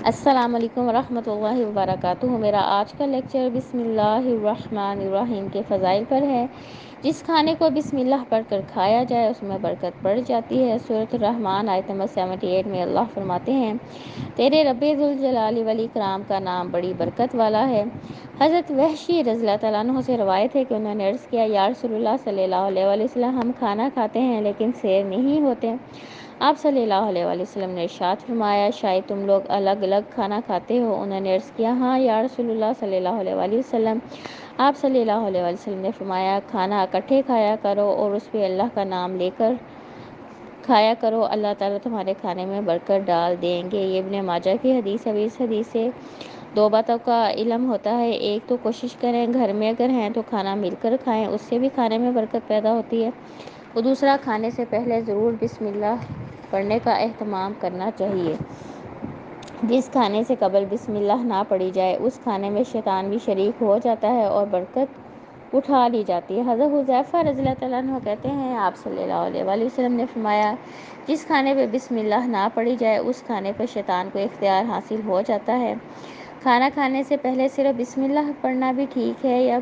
السلام علیکم ورحمۃ اللہ وبرکاتہ۔ میرا آج کا لیکچر بسم اللہ الرحمن الرحیم کے فضائل پر ہے۔ جس کھانے کو بسم اللہ پڑھ کر کھایا جائے اس میں برکت پڑ جاتی ہے۔ سورۃ الرحمن آیت نمبر 78 میں اللہ فرماتے ہیں، تیرے رب ذوالجلال والاکرام کا نام بڑی برکت والا ہے۔ حضرت وحشی رضی اللہ تعالیٰ عنہ سے روایت ہے کہ انہوں نے عرض کیا، یا رسول اللہ صلی اللہ علیہ وآلہ وسلم، ہم کھانا کھاتے ہیں لیکن سیر نہیں ہوتے۔ آپ صلی اللہ علیہ وآلہ وسلم نے ارشاد فرمایا، شاید تم لوگ الگ الگ کھانا کھاتے ہو۔ انہوں نے عرض کیا، ہاں یا رسول اللہ صلی اللہ علیہ وآلہ وسلم۔ آپ صلی اللہ علیہ وآلہ وسلم نے فرمایا، کھانا اکٹھے کھایا کرو اور اس پہ اللہ کا نام لے کر کھایا کرو، اللہ تعالیٰ تمہارے کھانے میں برکت ڈال دیں گے۔ یہ ابن ماجہ کی حدیث ہے۔ اس حدیث سے دو باتوں کا علم ہوتا ہے، ایک تو کوشش کریں گھر میں اگر ہیں تو کھانا مل کر کھائیں، اس سے بھی کھانے میں برکت پیدا ہوتی ہے، اور دوسرا کھانے سے پہلے ضرور بسم اللہ پڑھنے کا اہتمام کرنا چاہیے۔ جس کھانے سے قبل بسم اللہ نہ پڑھی جائے اس کھانے میں شیطان بھی شریک ہو جاتا ہے اور برکت اٹھا لی جاتی ہے۔ حضرت حذیفہ رضی اللہ تعالیٰ عنہ کہتے ہیں، آپ صلی اللہ علیہ وآلہ وسلم نے فرمایا، جس کھانے پہ بسم اللہ نہ پڑھی جائے اس کھانے پر شیطان کو اختیار حاصل ہو جاتا ہے۔ کھانا کھانے سے پہلے صرف بسم اللہ پڑھنا بھی ٹھیک ہے، یا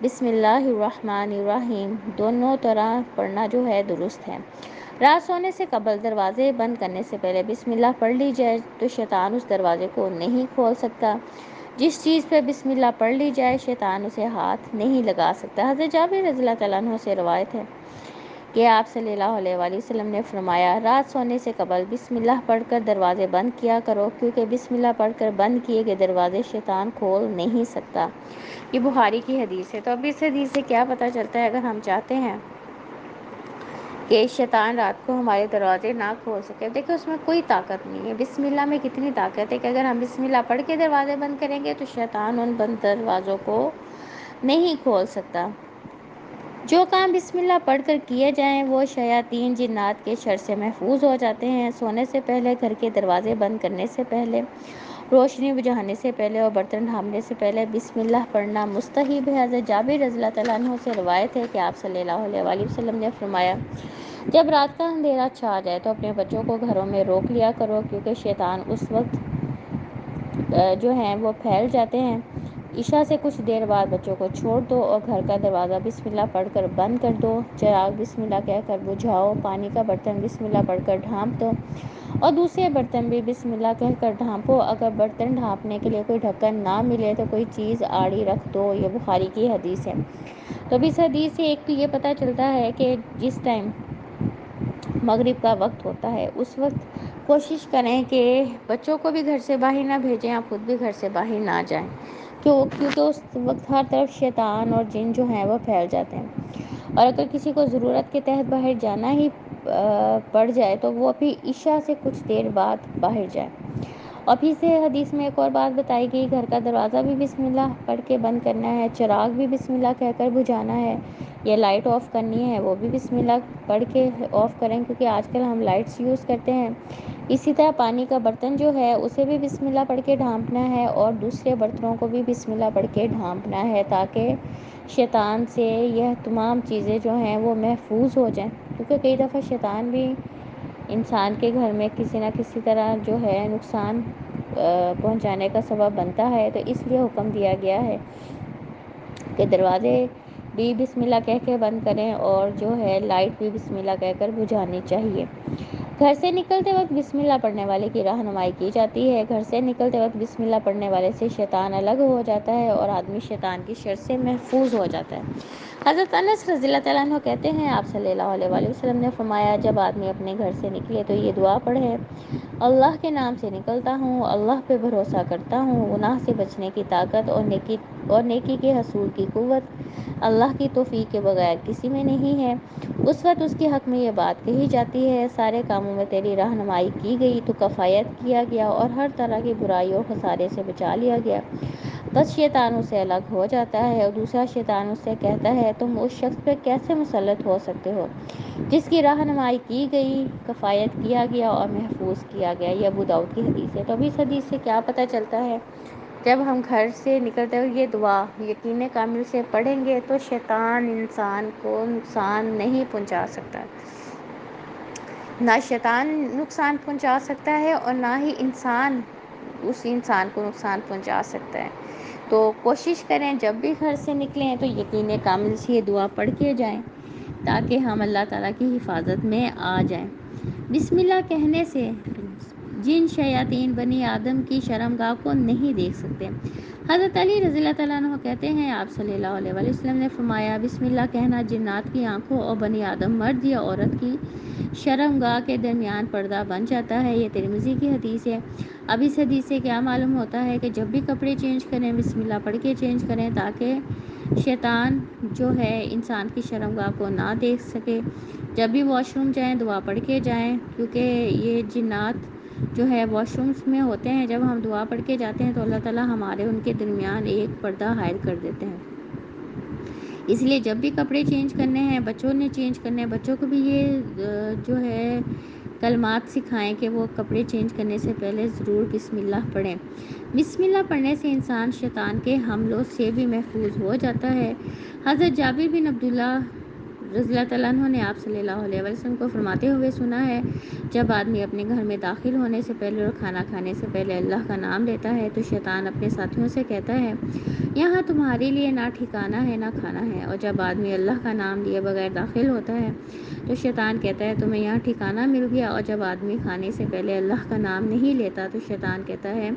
بسم اللہ الرحمن الرحیم، دونوں طرح پڑھنا جو ہے درست ہے۔ رات سونے سے قبل دروازے بند کرنے سے پہلے بسم اللہ پڑھ لی جائے تو شیطان اس دروازے کو نہیں کھول سکتا۔ جس چیز پہ بسم اللہ پڑھ لی جائے شیطان اسے ہاتھ نہیں لگا سکتا۔ حضرت جابر رضی اللہ تعالیٰ عنہ سے روایت ہے کہ آپ صلی اللہ علیہ وآلہ وسلم نے فرمایا، رات سونے سے قبل بسم اللہ پڑھ کر دروازے بند کیا کرو، کیونکہ بسم اللہ پڑھ کر بند کیے گئے دروازے شیطان کھول نہیں سکتا۔ یہ بخاری کی حدیث ہے۔ تو اب اس حدیث سے کیا پتہ چلتا ہے، اگر ہم چاہتے ہیں کہ شیطان رات کو ہمارے دروازے نہ کھول سکے، دیکھیں اس میں کوئی طاقت نہیں ہے۔ بسم اللہ میں کتنی طاقت ہے کہ اگر ہم بسم اللہ پڑھ کے دروازے بند کریں گے تو شیطان ان بند دروازوں کو نہیں کھول سکتا۔ جو کام بسم اللہ پڑھ کر کیے جائیں وہ شیاطین جنات کے شر سے محفوظ ہو جاتے ہیں۔ سونے سے پہلے، گھر کے دروازے بند کرنے سے پہلے، روشنی بجھانے سے پہلے اور برتن ڈھانپنے سے پہلے بسم اللہ پڑھنا مستحب ہے۔ حضرت جابر رضی اللہ تعالیٰ عنہ سے روایت ہے کہ آپ صلی اللہ علیہ وآلہ وسلم نے فرمایا، جب رات کا اندھیرا چھا جائے تو اپنے بچوں کو گھروں میں روک لیا کرو، کیونکہ شیطان اس وقت جو ہیں وہ پھیل جاتے ہیں۔ عشاء سے کچھ دیر بعد بچوں کو چھوڑ دو اور گھر کا دروازہ بسم اللہ پڑھ کر بند کر دو۔ چراغ بسم اللہ کہہ کر بجھاؤ، پانی کا برتن بسم اللہ پڑھ کر ڈھانپ دو اور دوسرے برتن بھی بسم اللہ کہہ کر ڈھانپو۔ اگر برتن ڈھانپنے کے لیے کوئی ڈھکن نہ ملے تو کوئی چیز آڑی رکھ دو۔ یہ بخاری کی حدیث ہے۔ تو اس حدیث سے ایک تو یہ پتہ چلتا ہے کہ جس ٹائم مغرب کا وقت ہوتا ہے اس وقت کوشش کریں کہ بچوں کو بھی گھر سے باہر نہ بھیجیں، آپ خود بھی گھر سے باہر نہ جائیں، کیونکہ اس وقت ہر طرف شیطان اور جن جو ہیں وہ پھیل جاتے ہیں۔ اور اگر کسی کو ضرورت کے تحت باہر جانا ہی پڑ جائے تو وہ بھی عشاء سے کچھ دیر بعد باہر جائے۔ اور پھر سے حدیث میں ایک اور بات بتائی گئی، گھر کا دروازہ بھی بسم اللہ پڑھ کے بند کرنا ہے، چراغ بھی بسم اللہ کہہ کر بجھانا ہے، یا لائٹ آف کرنی ہے وہ بھی بسم اللہ پڑھ کے آف کریں، کیونکہ آج کل ہم لائٹس یوز کرتے ہیں۔ اسی طرح پانی کا برتن جو ہے اسے بھی بسم اللہ پڑھ کے ڈھانپنا ہے اور دوسرے برتنوں کو بھی بسم اللہ پڑھ کے ڈھانپنا ہے، تاکہ شیطان سے یہ تمام چیزیں جو ہیں وہ محفوظ ہو جائیں، کیونکہ کئی دفعہ شیطان بھی انسان کے گھر میں کسی نہ کسی طرح جو ہے نقصان پہنچانے کا سبب بنتا ہے۔ تو اس لیے حکم دیا گیا ہے کہ دروازے بھی بسم اللہ کہہ کے بند کریں اور جو ہے لائٹ بھی بسم اللہ کہہ کر بجھانی چاہیے۔ گھر سے نکلتے وقت بسم اللہ پڑھنے والے کی رہنمائی کی جاتی ہے۔ گھر سے نکلتے وقت بسم اللہ پڑھنے والے سے شیطان الگ ہو جاتا ہے اور آدمی شیطان کی شر سے محفوظ ہو جاتا ہے۔ حضرت انس رضی اللہ تعالیٰ عنہ کہتے ہیں، آپ صلی اللہ علیہ وآلہ وسلم نے فرمایا، جب آدمی اپنے گھر سے نکلے تو یہ دعا پڑھے، اللہ کے نام سے نکلتا ہوں، اللہ پہ بھروسہ کرتا ہوں، گناہ سے بچنے کی طاقت اور نیکی کے حصول کی قوت اللہ کی توفیق کے بغیر کسی میں نہیں ہے۔ اس وقت اس کے حق میں یہ بات کہی جاتی ہے، سارے کاموں میں تیری رہنمائی کی گئی، تو کفایت کیا گیا اور ہر طرح کی برائی اور خسارے سے بچا لیا گیا۔ بس شیطان اس سے الگ ہو جاتا ہے اور دوسرا شیطان اس سے کہتا ہے، تم اس شخص پہ کیسے مسلط ہو سکتے ہو جس کی رہنمائی کی گئی، کفایت کیا گیا اور محفوظ کیا گیا۔ یہ ابو داؤد کی حدیث ہے۔ تو اب اس حدیث سے کیا پتہ چلتا ہے، جب ہم گھر سے نکلتے ہوئے یہ دعا یقین کامل سے پڑھیں گے تو شیطان انسان کو نقصان نہیں پہنچا سکتا، نہ شیطان نقصان پہنچا سکتا ہے اور نہ ہی انسان اس انسان کو نقصان پہنچا سکتا ہے۔ تو کوشش کریں جب بھی گھر سے نکلیں تو یقین کامل سے یہ دعا پڑھ کے جائیں تاکہ ہم اللہ تعالیٰ کی حفاظت میں آ جائیں۔ بسم اللہ کہنے سے جن شیاطین بنی آدم کی شرمگاہ کو نہیں دیکھ سکتے۔ حضرت علی رضی اللہ تعالیٰ عنہ کہتے ہیں آپ صلی اللہ علیہ وسلم نے فرمایا بسم اللہ کہنا جنات کی آنکھوں اور بنی آدم مرد یا عورت کی شرمگاہ کے درمیان پردہ بن جاتا ہے۔ یہ ترمذی کی حدیث ہے۔ اب اس حدیث سے کیا معلوم ہوتا ہے کہ جب بھی کپڑے چینج کریں بسم اللہ پڑھ کے چینج کریں تاکہ شیطان جو ہے انسان کی شرمگاہ کو نہ دیکھ سکے۔ جب بھی واش روم جائیں دعا پڑھ کے جائیں، کیونکہ یہ جنات جو ہے واش رومز میں ہوتے ہیں، جب ہم دعا پڑھ کے جاتے ہیں تو اللہ تعالیٰ ہمارے ان کے درمیان ایک پردہ حائل کر دیتے ہیں۔ اس لیے جب بھی کپڑے چینج کرنے ہیں، بچوں نے چینج کرنے ہیں، بچوں کو بھی یہ جو ہے کلمات سکھائیں کہ وہ کپڑے چینج کرنے سے پہلے ضرور بسم اللہ پڑھیں۔ بسم اللہ پڑھنے سے انسان شیطان کے حملوں سے بھی محفوظ ہو جاتا ہے۔ حضرت جابر بن عبداللہ رضی اللہ تعالیٰ عنہ نے آپ صلی اللہ علیہ وسلم کو فرماتے ہوئے سنا ہے جب آدمی اپنے گھر میں داخل ہونے سے پہلے اور کھانا کھانے سے پہلے اللہ کا نام لیتا ہے تو شیطان اپنے ساتھیوں سے کہتا ہے یہاں تمہارے لیے نہ ٹھکانہ ہے نہ کھانا ہے، اور جب آدمی اللہ کا نام لیے بغیر داخل ہوتا ہے تو شیطان کہتا ہے تمہیں یہاں ٹھکانہ مل گیا، اور جب آدمی کھانے سے پہلے اللہ کا نام نہیں لیتا تو شیطان کہتا ہے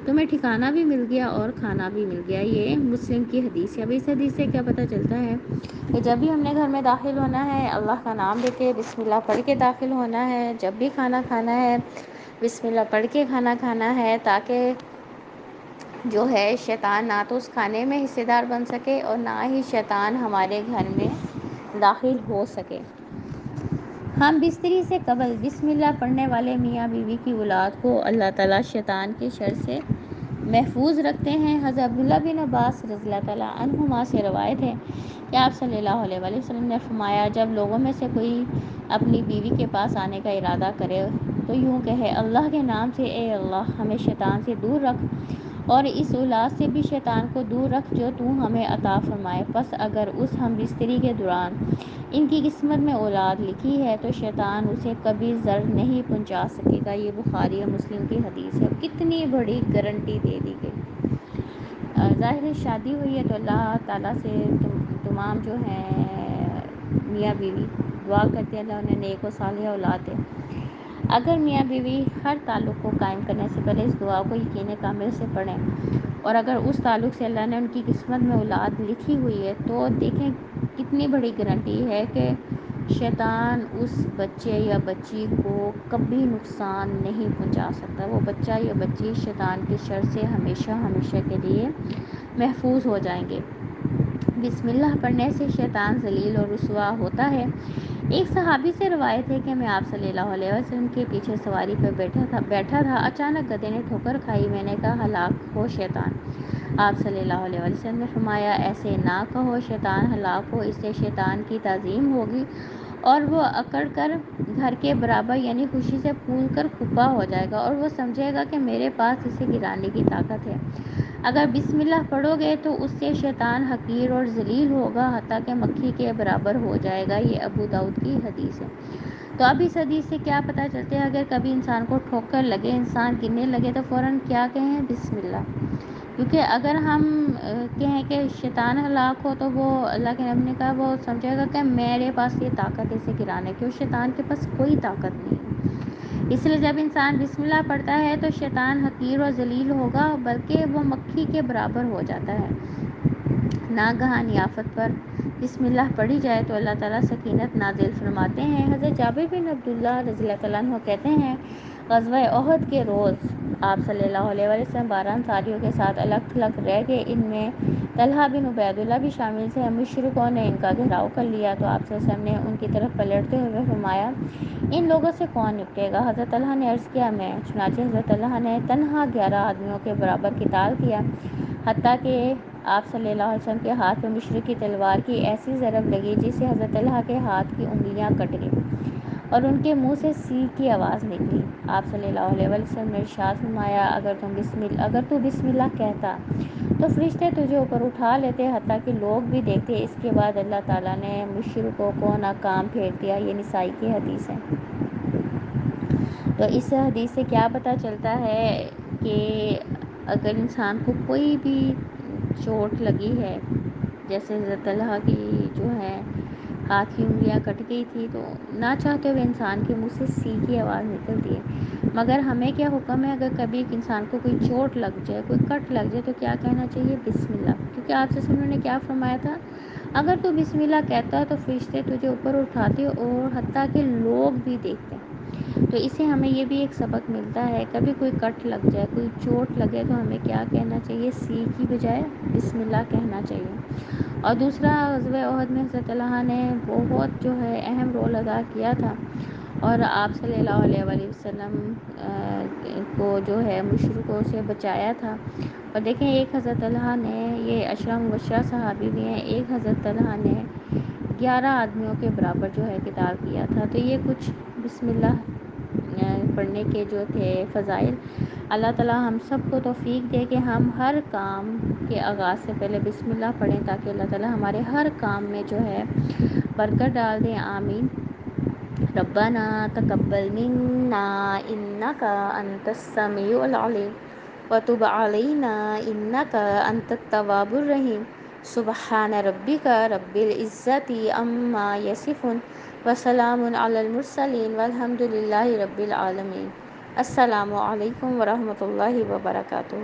تمہیں ٹھکانہ بھی مل گیا اور کھانا بھی مل گیا۔ یہ مسلم کی حدیث ہے۔ اب اس حدیث سے کیا پتہ چلتا ہے کہ جب بھی ہم نے گھر میں داخل ہونا ہے اللہ کا نام لے کے بسم اللہ پڑھ کے داخل ہونا ہے، جب بھی کھانا کھانا ہے بسم اللہ پڑھ کے کھانا کھانا ہے تاکہ جو ہے شیطان نہ تو اس کھانے میں حصے دار بن سکے اور نہ ہی شیطان ہمارے گھر میں داخل ہو سکے۔ ہم بستری سے قبل بسم اللہ پڑھنے والے میاں بیوی کی اولاد کو اللہ تعالیٰ شیطان کے شر سے محفوظ رکھتے ہیں۔ حضرت عبداللہ بن عباس رضی اللہ تعالیٰ عنہما سے روایت ہے کہ آپ صلی اللہ علیہ وسلم نے فرمایا جب لوگوں میں سے کوئی اپنی بیوی کے پاس آنے کا ارادہ کرے تو یوں کہے اللہ کے نام سے اے اللہ ہمیں شیطان سے دور رکھ اور اس اولاد سے بھی شیطان کو دور رکھ جو تو ہمیں عطا فرمائے، پس اگر اس ہم بستری کے دوران ان کی قسمت میں اولاد لکھی ہے تو شیطان اسے کبھی ضرر نہیں پہنچا سکے گا۔ یہ بخاری اور مسلم کی حدیث ہے۔ کتنی بڑی گارنٹی دے دی گئی۔ ظاہر شادی ہوئی ہے تو اللہ تعالیٰ سے تمام جو ہیں میاں بیوی دعا کرتے ہیں اللہ انہیں نیک و صالح اولاد دے۔ اگر میاں بیوی ہر تعلق کو قائم کرنے سے پہلے اس دعا کو یقین کامل سے پڑھیں اور اگر اس تعلق سے اللہ نے ان کی قسمت میں اولاد لکھی ہوئی ہے تو دیکھیں کتنی بڑی گارنٹی ہے کہ شیطان اس بچے یا بچی کو کبھی نقصان نہیں پہنچا سکتا۔ وہ بچہ یا بچی شیطان کے شر سے ہمیشہ ہمیشہ کے لیے محفوظ ہو جائیں گے۔ بسم اللہ پڑھنے سے شیطان ذلیل اور رسوا ہوتا ہے۔ ایک صحابی سے روایت ہے کہ میں آپ صلی اللہ علیہ وسلم کے پیچھے سواری پر بیٹھا تھا، اچانک گدھے نے ٹھوکر کھائی، میں نے کہا ہلاک ہو شیطان۔ آپ صلی اللہ علیہ وسلم نے فرمایا ایسے نہ کہو شیطان ہلاک ہو، اس سے شیطان کی تعظیم ہوگی اور وہ اکڑ کر گھر کے برابر یعنی خوشی سے پھول کر کھپا ہو جائے گا اور وہ سمجھے گا کہ میرے پاس اسے گرانے کی طاقت ہے۔ اگر بسم اللہ پڑھو گے تو اس سے شیطان حقیر اور ذلیل ہوگا حتیٰ کہ مکھی کے برابر ہو جائے گا۔ یہ ابو داؤد کی حدیث ہے۔ تو اب اس حدیث سے کیا پتہ چلتا ہے اگر کبھی انسان کو ٹھوکر لگے، انسان گرنے لگے تو فوراً کیا کہیں بسم اللہ، کیونکہ اگر ہم کہیں کہ شیطان ہلاک ہو تو وہ اللہ کے نبی نے کہا وہ سمجھے گا کہ میرے پاس یہ طاقت ہے اسے گرانے کی، شیطان کے پاس کوئی طاقت نہیں ہے۔ اس لیے جب انسان بسم اللہ پڑھتا ہے تو شیطان حقیر اور ذلیل ہوگا بلکہ وہ مکھی کے برابر ہو جاتا ہے۔ ناگہانی آفت پر بسم اللہ پڑھی جائے تو اللہ تعالیٰ سکینت نازل فرماتے ہیں۔ حضرت جابر بن عبداللہ رضی اللہ تعالیٰ عنہ کہتے ہیں غزوہ احد کے روز آپ صلی اللہ علیہ وسلم 12 انصاریوں کے ساتھ الگ تھلگ رہ گئے، ان میں طلحہ بن عبید اللہ بھی شامل تھے۔ مشرکوں نے ان کا گھیراؤ کر لیا تو آپ صلی اللہ علیہ وسلم نے ان کی طرف پلٹتے ہوئے فرمایا ان لوگوں سے کون نپٹے گا؟ حضرت طلحہ نے عرض کیا میں، چنانچہ حضرت طلحہ نے تنہا 11 آدمیوں کے برابر قتال کیا حتیٰ کہ آپ صلی اللہ علیہ وسلم کے ہاتھ میں مشرک کی تلوار کی ایسی ضرب لگی جس سے حضرت طلحہ کے ہاتھ کی انگلیاں کٹ گئیں اور ان کے منہ سے سینگ کی آواز نکلی۔ آپ صلی اللہ علیہ وسلم نے ارشاد فرمایا اگر تو بسم اللہ کہتا تو فرشتے تجھے اوپر اٹھا لیتے حتیٰ کہ لوگ بھی دیکھتے۔ اس کے بعد اللہ تعالیٰ نے مشرکوں کو ناکام پھیر دیا۔ یہ نسائی کی حدیث ہے۔ تو اس حدیث سے کیا پتہ چلتا ہے کہ اگر انسان کو کوئی بھی چوٹ لگی ہے، جیسے حضرت طلحہ کی جو ہے ہاتھ کی انگلیاں کٹ گئی تھی، تو نہ چاہتے ہوئے انسان کے منہ سے سی کی آواز نکلتی ہے، مگر ہمیں کیا حکم ہے، اگر کبھی ایک انسان کو کوئی چوٹ لگ جائے، کوئی کٹ لگ جائے، تو کیا کہنا چاہیے؟ بسم اللہ، کیونکہ آپ سے انہوں نے کیا فرمایا تھا؟ اگر تو بسم اللہ کہتا ہے تو فرشتے تجھے اوپر اٹھاتے اور حتیٰ کہ لوگ بھی دیکھتے ہیں۔ تو اس سے ہمیں یہ بھی ایک سبق ملتا ہے، کبھی کوئی کٹ لگ جائے، کوئی چوٹ لگے، تو ہمیں کیا کہنا چاہیے؟ سی کی بجائے بسم اللہ کہنا چاہیے۔ اور دوسرا، غزوہ احد میں حضرت طلحہ نے بہت جو ہے اہم رول ادا کیا تھا، اور آپ صلی اللہ علیہ وآلہ وسلم کو جو ہے مشرکوں سے بچایا تھا۔ اور دیکھیں، ایک حضرت طلحہ نے، یہ اشرا مبشرہ صحابی بھی ہیں، ایک حضرت طلحہ نے 11 آدمیوں کے برابر جو ہے قتال کیا تھا۔ تو یہ کچھ بسم اللہ پڑھنے کے جو تھے فضائل۔ اللہ تعالی ہم سب کو توفیق دے کہ ہم ہر کام کے آغاز سے پہلے بسم اللہ پڑھیں، تاکہ اللہ تعالی ہمارے ہر کام میں جو ہے برکت ڈال دیں۔ آمین۔ ربنا تقبل منا انک انت السمیع العلیم وتب علینا انک انت التواب الرحیم۔ سبحان ربک رب العزت عما یصفون وسلام علی المرسلین والحمد للہ رب العالمین۔ السلام علیکم ورحمۃ اللہ وبرکاتہ۔